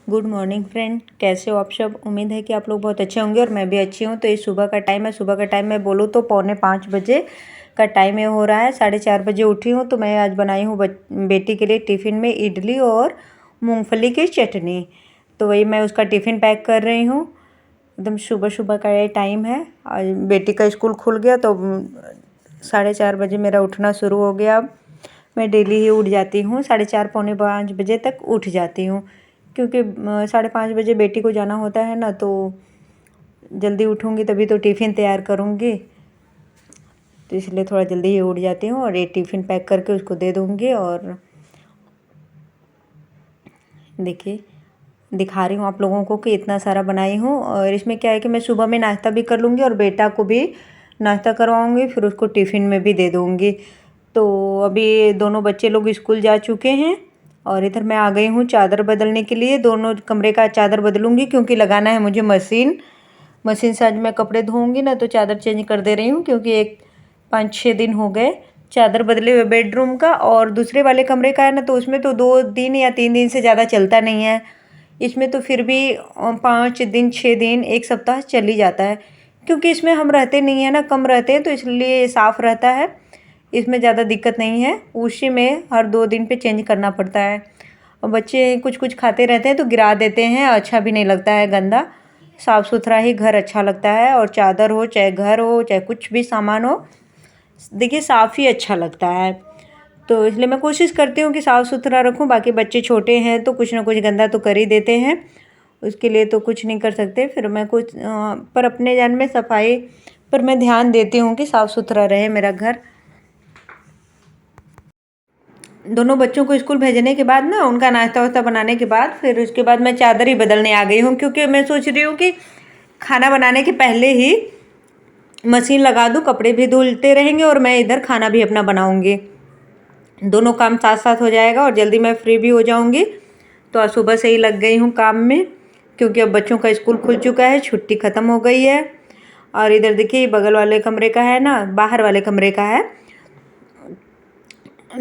Good morning friend, कैसे हो आप सब। उम्मीद है कि आप लोग बहुत अच्छे होंगे और मैं भी अच्छी हूँ। तो ये सुबह का टाइम है। सुबह का टाइम मैं बोलूँ तो 4:45 का टाइम ये हो रहा है। 4:30 उठी हूँ। तो मैं आज बनाई हूँ बेटी के लिए टिफ़िन में इडली और मूंगफली की चटनी। तो वही मैं उसका टिफ़िन पैक कर रही हूँ। एकदम सुबह सुबह का ये टाइम है। आज बेटी का स्कूल खुल गया तो 4:30 मेरा उठना शुरू हो गया। अब मैं डेली ही उठ जाती हूँ, 4:30 पौने 5 बजे तक उठ जाती हूँ, क्योंकि 5:30 बेटी को जाना होता है ना। तो जल्दी उठूँगी तभी तो टिफ़िन तैयार करूँगी, तो इसलिए थोड़ा जल्दी ही उठ जाती हूँ और ये टिफ़िन पैक करके उसको दे दूँगी। और देखिए, दिखा रही हूँ आप लोगों को कि इतना सारा बनाई हूँ। और इसमें क्या है कि मैं सुबह में नाश्ता भी कर लूँगी और बेटा को भी नाश्ता करवाऊँगी, फिर उसको टिफ़िन में भी दे दूँगी। तो अभी दोनों बच्चे लोग स्कूल जा चुके हैं और इधर मैं आ गई हूँ चादर बदलने के लिए। दोनों कमरे का चादर बदलूँगी क्योंकि लगाना है मुझे मशीन से। आज मैं कपड़े धोऊँगी ना तो चादर चेंज कर दे रही हूँ, क्योंकि 5-6 दिन हो गए चादर बदले हुए। बेडरूम का और दूसरे वाले कमरे का है ना, तो उसमें तो 2 दिन या 3 दिन से ज़्यादा चलता नहीं है। इसमें तो फिर भी 5 दिन 6 दिन 1 सप्ताह चल ही जाता है, क्योंकि इसमें हम रहते नहीं हैं ना, कम रहते हैं, तो इसलिए साफ़ रहता है। इसमें ज़्यादा दिक्कत नहीं है। उसी में हर 2 दिन पे चेंज करना पड़ता है। और बच्चे कुछ कुछ खाते रहते हैं तो गिरा देते हैं, अच्छा भी नहीं लगता है, गंदा। साफ़ सुथरा ही घर अच्छा लगता है। और चादर हो चाहे घर हो चाहे कुछ भी सामान हो, देखिए साफ़ ही अच्छा लगता है। तो इसलिए मैं कोशिश करती हूँ कि साफ़ सुथरा रखूँ। बाकी बच्चे छोटे हैं तो कुछ ना कुछ गंदा तो कर ही देते हैं, उसके लिए तो कुछ नहीं कर सकते। फिर मैं पर अपने जान में सफाई पर मैं ध्यान देती हूँ कि साफ़ सुथरा रहे मेरा घर। दोनों बच्चों को स्कूल भेजने के बाद ना, उनका नाश्ता वास्ता बनाने के बाद, फिर उसके बाद मैं चादर ही बदलने आ गई हूँ, क्योंकि मैं सोच रही हूँ कि खाना बनाने के पहले ही मशीन लगा दूँ, कपड़े भी धुलते रहेंगे और मैं इधर खाना भी अपना बनाऊँगी। दोनों काम साथ साथ हो जाएगा और जल्दी मैं फ्री भी हो जाऊँगी। तो आज सुबह से ही लग गई हूँ काम में, क्योंकि अब बच्चों का स्कूल खुल चुका है, छुट्टी ख़त्म हो गई है। और इधर देखिए बगल वाले कमरे का है ना, बाहर वाले कमरे का है।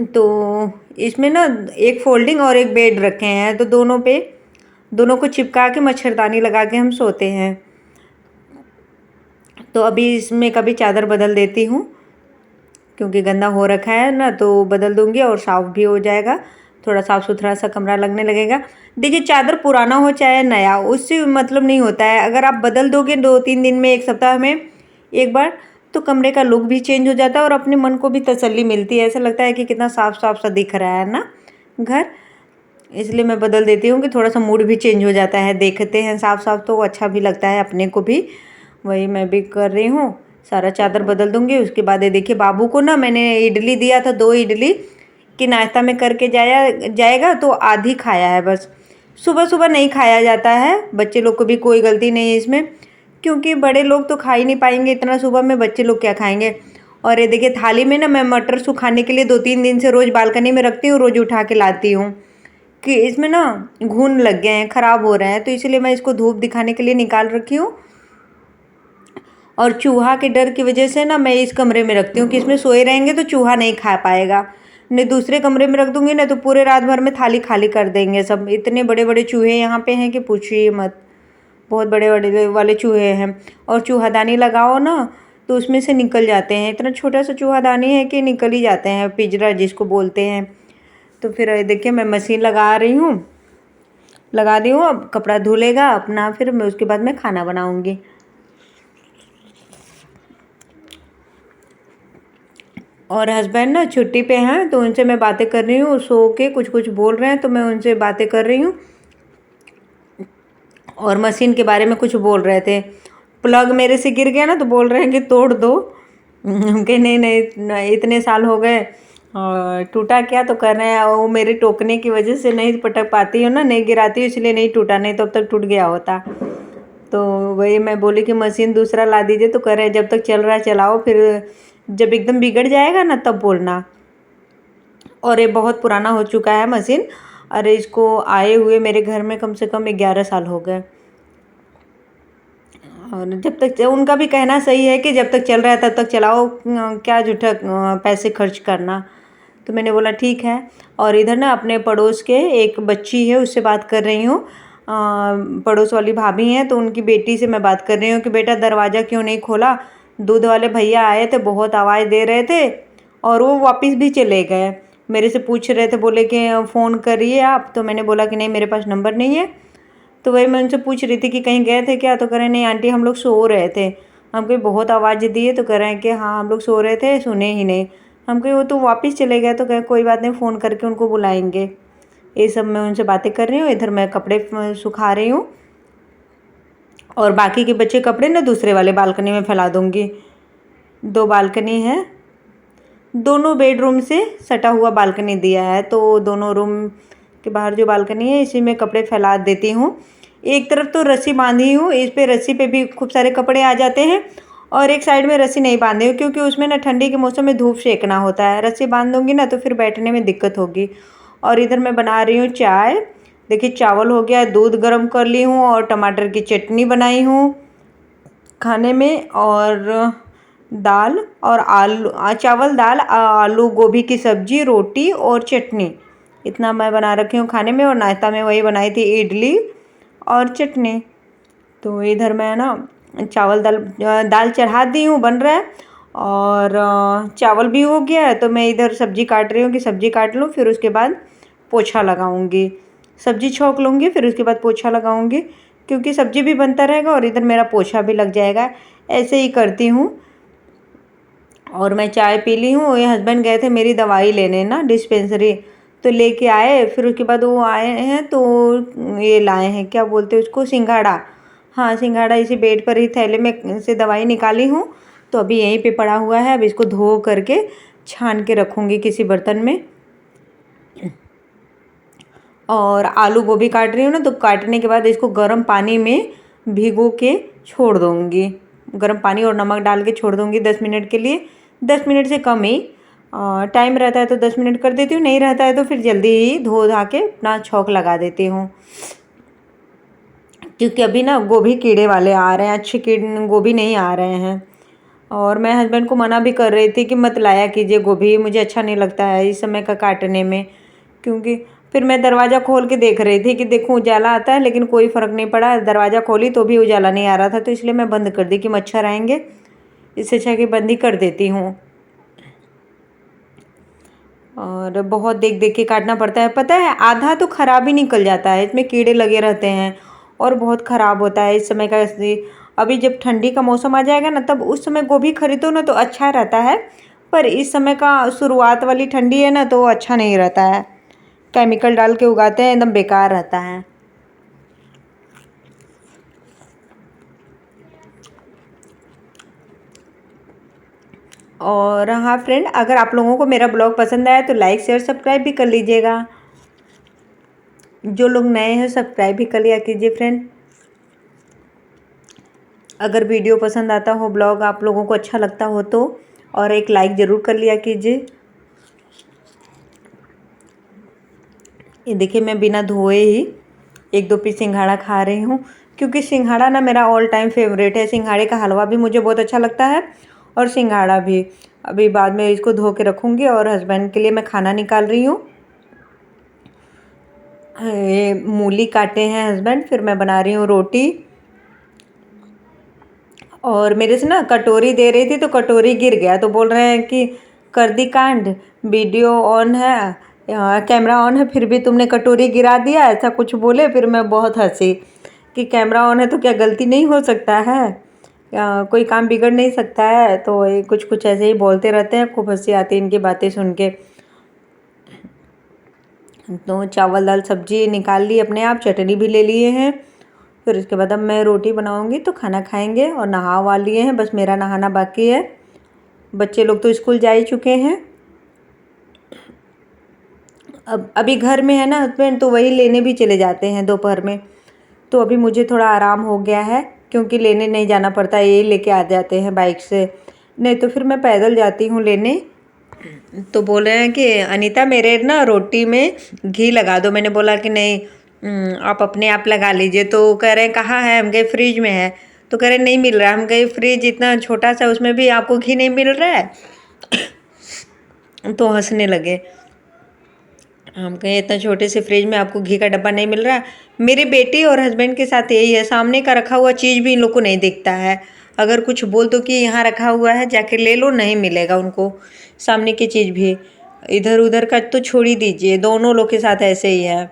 तो इसमें ना एक फोल्डिंग और एक बेड रखे हैं, तो दोनों को चिपका के मच्छरदानी लगा के हम सोते हैं। तो अभी इसमें कभी चादर बदल देती हूँ, क्योंकि गंदा हो रखा है ना, तो बदल दूँगी और साफ़ भी हो जाएगा। थोड़ा साफ़ सुथरा सा कमरा लगने लगेगा। देखिए, चादर पुराना हो चाहे नया, उससे मतलब नहीं होता है। अगर आप बदल दोगे 2-3 दिन में, 1 सप्ताह में एक बार, तो कमरे का लुक भी चेंज हो जाता है और अपने मन को भी तसल्ली मिलती है। ऐसा लगता है कि कितना साफ़ साफ़ सा दिख रहा है ना घर। इसलिए मैं बदल देती हूँ कि थोड़ा सा मूड भी चेंज हो जाता है। देखते हैं साफ़ साफ़ तो अच्छा भी लगता है अपने को भी। वही मैं भी कर रही हूँ, सारा चादर बदल दूँगी। उसके बाद ये देखिए, बाबू को ना मैंने इडली दिया था, 2 इडली कि नाश्ता में करके जाएगा, तो आधी खाया है बस। सुबह सुबह नहीं खाया जाता है, बच्चे लोग को भी कोई गलती नहीं है इसमें, क्योंकि बड़े लोग तो खा ही नहीं पाएंगे इतना सुबह में, बच्चे लोग क्या खाएंगे। और ये देखिए, थाली में ना मैं मटर सुखाने के लिए 2-3 दिन से रोज़ बालकनी में रखती हूँ, रोज़ उठा के लाती हूँ, कि इसमें ना घुन लग गए हैं, ख़राब हो रहे हैं, तो इसलिए मैं इसको धूप दिखाने के लिए निकाल रखी हूँ। और चूहा के डर की वजह से ना मैं इस कमरे में रखती हूँ कि इसमें सोए रहेंगे तो चूहा नहीं खा पाएगा। नहीं, दूसरे कमरे में रख दूँगी ना तो पूरे रात भर में थाली खाली कर देंगे सब। इतने बड़े बड़े चूहे यहाँ पे हैं कि पूछिए मत, बहुत बड़े बड़े वाले चूहे हैं। और चूहादानी लगाओ ना तो उसमें से निकल जाते हैं। इतना छोटा सा चूहादानी है कि निकल ही जाते हैं, पिंजरा जिसको बोलते हैं। तो फिर देखिए, मैं मशीन लगा दी हूँ। अब कपड़ा धुलेगा अपना, फिर मैं उसके बाद मैं खाना बनाऊँगी। और हस्बैंड ना छुट्टी पे हैं, तो उनसे मैं बातें कर रही हूँ। सो के कुछ कुछ बोल रहे हैं तो मैं उनसे बातें कर रही हूँ। और मशीन के बारे में कुछ बोल रहे थे। प्लग मेरे से गिर गया ना तो बोल रहे हैं कि तोड़ दो। कि नहीं नहीं, इतने साल हो गए और टूटा क्या, तो कर रहे हैं वो मेरे टोकने की वजह से नहीं पटक पाती हूँ ना, नहीं गिराती हूँ, इसलिए नहीं टूटा, नहीं तो अब तक टूट गया होता। तो वही मैं बोली कि मशीन दूसरा ला दीजिए, तो कह रहे हैं जब तक चल रहा है चलाओ, फिर जब एकदम बिगड़ जाएगा ना तब बोलना। और ये बहुत पुराना हो चुका है मशीन। अरे इसको आए हुए मेरे घर में कम से कम 11 साल हो गए। और जब तक, उनका भी कहना सही है कि जब तक चल रहा है तब तक चलाओ, क्या झूठा पैसे खर्च करना। तो मैंने बोला ठीक है। और इधर ना अपने पड़ोस के एक बच्ची है, उससे बात कर रही हूँ। पड़ोस वाली भाभी हैं, तो उनकी बेटी से मैं बात कर रही हूँ कि बेटा दरवाज़ा क्यों नहीं खोला। दूध वाले भैया आए थे, बहुत आवाज़ दे रहे थे और वो वापस भी चले गए। मेरे से पूछ रहे थे, बोले कि फ़ोन करिए आप, तो मैंने बोला कि नहीं मेरे पास नंबर नहीं है। तो वही मैं उनसे पूछ रही थी कि कहीं गए थे क्या, तो कह रहे नहीं आंटी हम लोग सो रहे थे। हम कहीं बहुत आवाज़ दी है, तो कह रहे हैं कि हाँ हम लोग सो रहे थे, सुने ही नहीं। हम कहीं वो तो वापस चले गए, तो कहे कोई बात नहीं, फ़ोन करके उनको बुलाएंगे। ये सब मैं उनसे बातें कर रही हूँ, इधर मैं कपड़े सुखा रही हूँ और बाकी के बचे कपड़े ना दूसरे वाले बालकनी में फैला दूँगी। 2 बालकनी है, दोनों बेडरूम से सटा हुआ बालकनी दिया है, तो दोनों रूम के बाहर जो बालकनी है इसी में कपड़े फैला देती हूँ। एक तरफ तो रस्सी बांधी हूँ, इस पे रस्सी पे भी खूब सारे कपड़े आ जाते हैं और एक साइड में रस्सी नहीं बांधी हूँ क्योंकि उसमें ना ठंडी के मौसम में धूप सेकना होता है। रस्सी बांध दूँगी ना तो फिर बैठने में दिक्कत होगी। और इधर मैं बना रही हूँ चाय। देखिए चावल हो गया, दूध गर्म कर ली हूँ और टमाटर की चटनी बनाई हूँ खाने में, और दाल और आलू चावल दाल आलू गोभी की सब्जी रोटी और चटनी, इतना मैं बना रखी हूँ खाने में। और नाश्ता में वही बनाई थी इडली और चटनी। तो इधर मैं ना चावल दाल चढ़ा दी हूँ, बन रहा है, और चावल भी हो गया है। तो मैं इधर सब्जी काट रही हूँ कि सब्जी काट लूँ, फिर उसके बाद पोछा लगाऊंगी। सब्जी छौंक लूँगी, फिर उसके बाद पोछा लगाऊंगी, क्योंकि सब्जी भी बनता रहेगा और इधर मेरा पोछा भी लग जाएगा। ऐसे ही करती हूँ। और मैं चाय पी ली हूँ। ये हस्बैंड गए थे मेरी दवाई लेने ना डिस्पेंसरी, तो लेके आए। फिर उसके बाद वो आए हैं तो ये लाए हैं, क्या बोलते हैं उसको, सिंघाड़ा। हाँ सिंघाड़ा इसी बेड पर ही थैले में से दवाई निकाली हूँ, तो अभी यहीं पे पड़ा हुआ है। अब इसको धो करके छान के रखूँगी किसी बर्तन में। और आलू गोभी काट रही हूँ ना, तो काटने के बाद इसको गर्म पानी में भिगो के छोड़ दूँगी। गर्म पानी और नमक डाल के छोड़ दूँगी 10 मिनट के लिए। 10 मिनट से कम ही टाइम रहता है तो 10 मिनट कर देती हूँ, नहीं रहता है तो फिर जल्दी ही धो धा के अपना छौंक लगा देती हूँ। क्योंकि अभी ना गोभी कीड़े वाले आ रहे हैं, अच्छे गोभी नहीं आ रहे हैं। और मैं हस्बैंड को मना भी कर रही थी कि मत लाया कीजिए गोभी, मुझे अच्छा नहीं लगता है इस समय का काटने में। क्योंकि फिर मैं दरवाज़ा खोल के देख रही थी कि देखूँ उजाला आता है, लेकिन कोई फ़र्क नहीं पड़ा। दरवाज़ा खोली तो भी उजाला नहीं आ रहा था, तो इसलिए मैं बंद कर दी कि मच्छर आएंगे, इससे अच्छा कि बंद ही कर देती हूँ। और बहुत देख देख के काटना पड़ता है, पता है आधा तो ख़राब ही निकल जाता है, इसमें कीड़े लगे रहते हैं और बहुत ख़राब होता है इस समय का। अभी जब ठंडी का मौसम आ जाएगा ना, तब उस समय गोभी खरीदो ना तो अच्छा रहता है, पर इस समय का शुरुआत वाली ठंडी है ना, तो वो अच्छा नहीं रहता है। केमिकल डाल के उगाते हैं, एकदम बेकार रहता है। और हाँ फ्रेंड, अगर आप लोगों को मेरा ब्लॉग पसंद आया तो लाइक शेयर सब्सक्राइब भी कर लीजिएगा। जो लोग नए हैं सब्सक्राइब भी कर लिया कीजिए फ्रेंड। अगर वीडियो पसंद आता हो, ब्लॉग आप लोगों को अच्छा लगता हो तो, और एक लाइक ज़रूर कर लिया कीजिए। ये देखिए मैं बिना धोए ही 1-2 पीस सिंघाड़ा खा रही हूँ, क्योंकि सिंघाड़ा ना मेरा ऑल टाइम फेवरेट है। सिंघाड़े का हलवा भी मुझे बहुत अच्छा लगता है और सिंघाड़ा भी। अभी बाद में इसको धो के रखूँगी और हस्बैंड के लिए मैं खाना निकाल रही हूँ। ये मूली काटे हैं हस्बैंड, फिर मैं बना रही हूँ रोटी। और मेरे से ना कटोरी दे रही थी तो कटोरी गिर गया, तो बोल रहे हैं कि कर दी कांड, वीडियो ऑन है, कैमरा ऑन है, फिर भी तुमने कटोरी गिरा दिया, ऐसा कुछ बोले। फिर मैं बहुत हंसी कि कैमरा ऑन है तो क्या गलती नहीं हो सकता है, कोई काम बिगड़ नहीं सकता है। तो ये कुछ कुछ ऐसे ही बोलते रहते हैं, खूब हंसी आती है इनकी बातें सुन के। तो चावल दाल सब्जी निकाल ली अपने आप, चटनी भी ले लिए हैं। फिर उसके बाद अब मैं रोटी बनाऊंगी तो खाना खाएंगे। और नहा वा लिए हैं, बस मेरा नहाना बाकी है। बच्चे लोग तो स्कूल जा ही चुके हैं। अब अभी घर में है ना हस्बैंड, तो वही लेने भी चले जाते हैं दोपहर में। तो अभी मुझे थोड़ा आराम हो गया है, क्योंकि लेने नहीं जाना पड़ता, ये लेके आ जाते हैं बाइक से। नहीं तो फिर मैं पैदल जाती हूँ लेने। तो बोल रहे हैं कि अनीता मेरे ना रोटी में घी लगा दो। मैंने बोला कि नहीं, आप अपने आप लगा लीजिए। तो कह रहे हैं कहाँ है, हम गए फ्रिज में है। तो कह रहे नहीं मिल रहा है। हम गए फ्रिज इतना छोटा सा, उसमें भी आपको घी नहीं मिल रहा है। तो हंसने लगे। हम कहें इतना छोटे से फ्रिज में आपको घी का डब्बा नहीं मिल रहा है। मेरी बेटी और हस्बैंड के साथ यही है, सामने का रखा हुआ चीज़ भी इन लोग को नहीं दिखता है। अगर कुछ बोल दो कि यहाँ रखा हुआ है जाके ले लो, नहीं मिलेगा उनको सामने की चीज़ भी। इधर उधर का तो छोड़ ही दीजिए, दोनों लोग के साथ ऐसे ही है।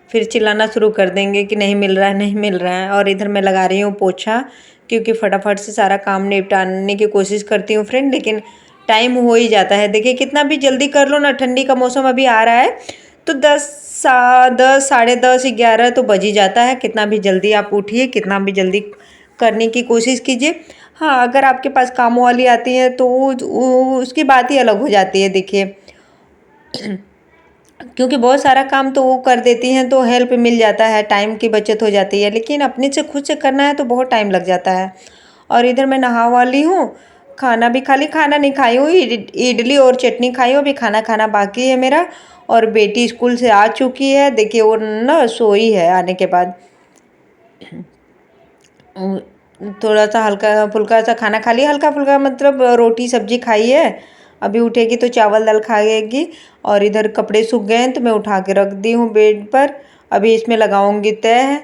फिर चिल्लाना शुरू कर देंगे कि नहीं मिल रहा है, नहीं मिल रहा है। और इधर मैं लगा रही हूँ पोछा, क्योंकि फटाफट से सारा काम निपटाने की कोशिश करती हूँ फ्रेंड, लेकिन टाइम हो ही जाता है। देखिए कितना भी जल्दी कर लो ना, ठंडी का मौसम अभी आ रहा है तो 10 साढ़े 10 11 तो बज ही जाता है। कितना भी जल्दी आप उठिए, कितना भी जल्दी करने की कोशिश कीजिए। हाँ, अगर आपके पास काम वाली आती है तो उसकी बात ही अलग हो जाती है। देखिए क्योंकि बहुत सारा काम तो वो कर देती हैं तो हेल्प मिल जाता है, टाइम की बचत हो जाती है, लेकिन अपने से खुद से करना है तो बहुत टाइम लग जाता है। और इधर मैं नहा वाली हूँ, खाना भी खाली, खाना नहीं खाई हूँ, इडली और चटनी खाई हूँ, अभी खाना खाना बाकी है मेरा। और बेटी स्कूल से आ चुकी है, देखिए वो ना सोई है आने के बाद। थोड़ा सा हल्का फुल्का सा खाना खा लिया, हल्का फुल्का मतलब रोटी सब्जी खाई है। अभी उठेगी तो चावल दाल खाएगी। और इधर कपड़े सूख गए हैं तो मैं उठा के रख दी हूँ बेड पर, अभी इसमें लगाऊंगी तह।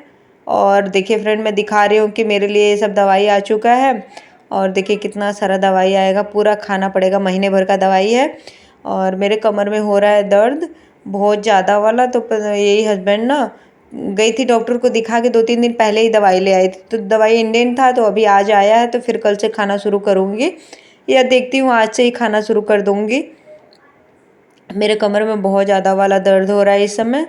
और देखिए फ्रेंड, मैं दिखा रही हूँ कि मेरे लिए ये सब दवाई आ चुका है। और देखिए कितना सारा दवाई आएगा, पूरा खाना पड़ेगा, महीने भर का दवाई है। और मेरे कमर में हो रहा है दर्द बहुत ज़्यादा वाला, तो यही हस्बैंड ना गई थी डॉक्टर को दिखा के, 2-3 दिन पहले ही दवाई ले आई थी। तो दवाई इंडियन था तो अभी आज आया है, तो फिर कल से खाना शुरू करूँगी, या देखती हूँ आज से ही खाना शुरू कर दूँगी। मेरे कमर में बहुत ज़्यादा वाला दर्द हो रहा है इस समय,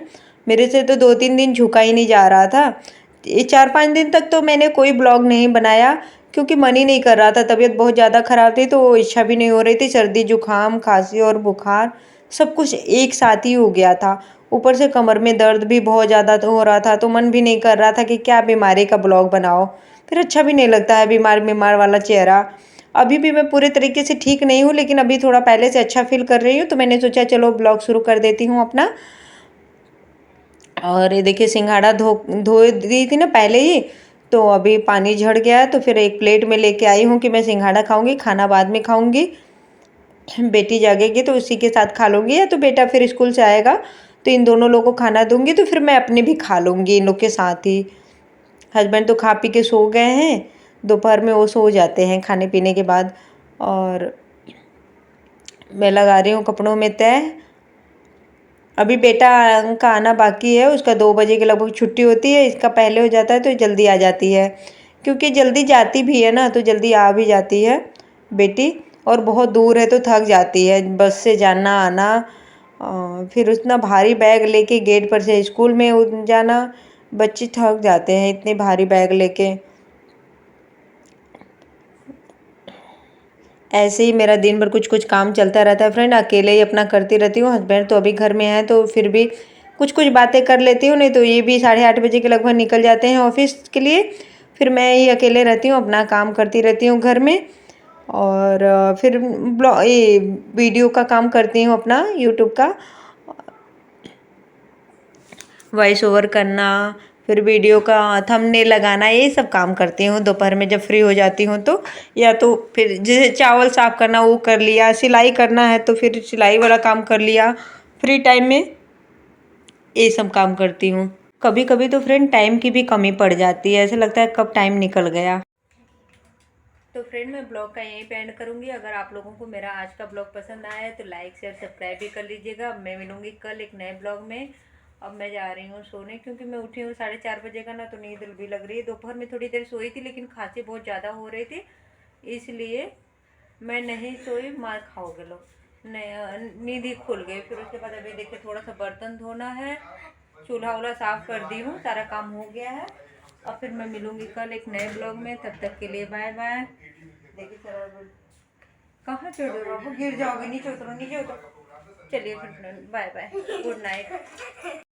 मेरे से तो 2-3 दिन झुका ही नहीं जा रहा था। ये 4-5 दिन तक तो मैंने कोई ब्लॉग नहीं बनाया, क्योंकि मन ही नहीं कर रहा था, तबीयत बहुत ज़्यादा ख़राब थी तो इच्छा भी नहीं हो रही थी। सर्दी जुकाम खांसी और बुखार सब कुछ एक साथ ही हो गया था, ऊपर से कमर में दर्द भी बहुत ज़्यादा तो हो रहा था, तो मन भी नहीं कर रहा था कि क्या बीमारी का ब्लॉग बनाओ। फिर अच्छा भी नहीं लगता है बीमार बीमार वाला चेहरा। अभी भी मैं पूरे तरीके से ठीक नहीं हूँ, लेकिन अभी थोड़ा पहले से अच्छा फील कर रही हूँ, तो मैंने सोचा चलो ब्लॉग शुरू कर देती हूँ अपना। और ये देखिए सिंघाड़ा धो दी थी ना पहले ही, तो अभी पानी झड़ गया है, तो फिर एक प्लेट में लेके आई हूँ कि मैं सिंघाड़ा खाऊंगी, खाना बाद में खाऊंगी। बेटी जागेगी तो उसी के साथ खा लूँगी, या तो बेटा फिर स्कूल से आएगा तो इन दोनों लोगों को खाना दूंगी, तो फिर मैं अपने भी खा लूँगी इन लोग के साथ ही। हस्बैंड तो खा पी के सो गए हैं, दोपहर में वो सो जाते हैं खाने पीने के बाद। और मैं लगा रही हूँ कपड़ों में तह। अभी बेटा का आना बाकी है, उसका 2 बजे के लगभग छुट्टी होती है, इसका पहले हो जाता है तो जल्दी आ जाती है, क्योंकि जल्दी जाती भी है ना तो जल्दी आ भी जाती है बेटी। और बहुत दूर है तो थक जाती है बस से जाना आना, फिर उतना भारी बैग लेके गेट पर से स्कूल में जाना, बच्चे थक जाते हैं इतने भारी बैग लेके। ऐसे ही मेरा दिन भर कुछ कुछ काम चलता रहता है फ्रेंड, अकेले ही अपना करती रहती हूँ। हस्बैंड तो अभी घर में है तो फिर भी कुछ कुछ बातें कर लेती हूँ, नहीं तो ये भी 8:30 बजे के लगभग निकल जाते हैं ऑफिस के लिए। फिर मैं ही अकेले रहती हूँ, अपना काम करती रहती हूँ घर में। और फिर ये वीडियो का काम करती हूँ अपना यूट्यूब का, वॉइस ओवर करना, फिर वीडियो का थंबनेल लगाना, ये सब काम करती हूँ दोपहर में जब फ्री हो जाती हूँ तो। या तो फिर जैसे चावल साफ करना वो कर लिया, सिलाई करना है तो फिर सिलाई वाला काम कर लिया फ्री टाइम में, ये सब काम करती हूँ। कभी कभी तो फ्रेंड टाइम की भी कमी पड़ जाती है, ऐसा लगता है कब टाइम निकल गया। तो फ्रेंड मैं ब्लॉग का यहीं पे एंड करूँगी। अगर आप लोगों को मेरा आज का ब्लॉग पसंद आया है तो लाइक शेयर सब्सक्राइब भी कर लीजिएगा। मैं मिलूँगी कल एक नए ब्लॉग में। अब मैं जा रही हूँ सोने, क्योंकि मैं उठी हूँ 4:30 बजे का ना, तो नींद भी लग रही है। दोपहर में थोड़ी देर सोई थी लेकिन खांसी बहुत ज़्यादा हो रही थी, इसलिए मैं नहीं सोई। मार खाओगे लोग, नींद ही खुल गई। फिर उसके बाद अभी देखिए थोड़ा सा बर्तन धोना है, चूल्हा वूल्हा साफ़ कर दी हूँ, सारा काम हो गया है। और फिर मैं मिलूँगी कल एक नए ब्लॉग में, तब तक के लिए बाय बाय। देखिए सर कहाँ चढ़ रहे हो, गिर जाओगे, नीचे उतरो नीचे उतरो। चलिए फिर बाय बाय, गुड नाइट।